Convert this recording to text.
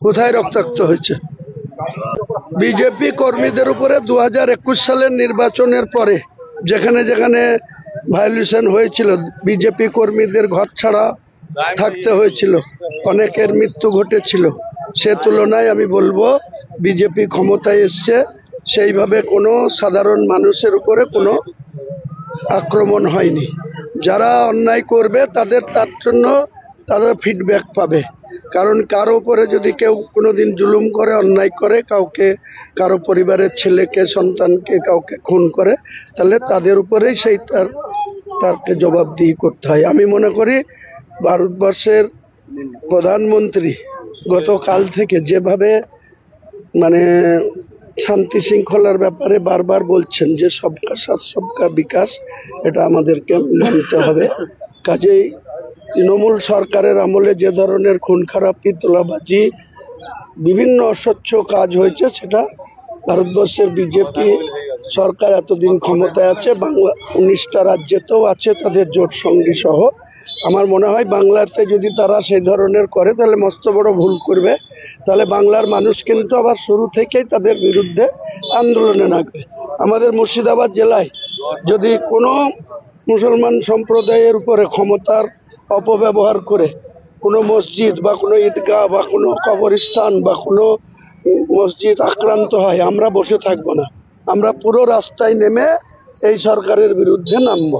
কোথায় রক্তাক্ত হয়েছে? বিজেপি কর্মীদের উপরে 2021 সালের নির্বাচনের পরে যেখানে যেখানে ভায়োলেশন হয়েছিল, বিজেপি কর্মীদের ঘর ছাড়া থাকতে হয়েছিল, অনেকের মৃত্যু ঘটেছিল। সে তুলনায় আমি বলবো বিজেপি ক্ষমতায় এসছে, সেইভাবে কোনো সাধারণ মানুষের উপরে কোনো আক্রমণ হয়নি। যারা অন্যায় করবে তার জন্য তারা ফিডব্যাক পাবে। কারণ কারো উপরে যদি কেউ কোনোদিন জুলুম করে, অন্যায় করে, কাউকে কারো পরিবারের ছেলেকে সন্তানকে কাউকে খুন করে, তাহলে তাদের উপরেই তাকে জবাবদিহি করতে হয়। আমি মনে করি ভারতবর্ষের প্রধানমন্ত্রী গতকাল থেকে যেভাবে মানে শান্তি শৃঙ্খলার ব্যাপারে বারবার বলছেন যে সবকা সাথ সবকা বিকাশ, এটা আমাদেরকে মানতে হবে। কাজেই তৃণমূল সরকারের আমলে যে ধরনের খুন খারাপি, তোলাবাজি, বিভিন্ন অস্বচ্ছ কাজ হয়েছে, সেটা ভারতবর্ষের বিজেপি সরকার এতদিন ক্ষমতায় আছে, বাংলা 19টা রাজ্যেতেও আছে তাদের জোট সঙ্গী সহ। আমার মনে হয় বাংলাতে যদি তারা সেই ধরনের করে তাহলে মস্ত বড় ভুল করবে। তাহলে বাংলার মানুষ কিন্তু আবার শুরু থেকেই তাদের বিরুদ্ধে আন্দোলনে নামবে। আমাদের মুর্শিদাবাদ জেলায় যদি কোনো মুসলমান সম্প্রদায়ের উপরে ক্ষমতার অপব্যবহার করে কোনো মসজিদ বা কোনো ঈদগাহ বা কোনো কবরস্থান বা কোনো মসজিদ আক্রান্ত হয়, আমরা বসে থাকবো না। আমরা পুরো রাস্তায় নেমে এই সরকারের বিরুদ্ধে নামবো।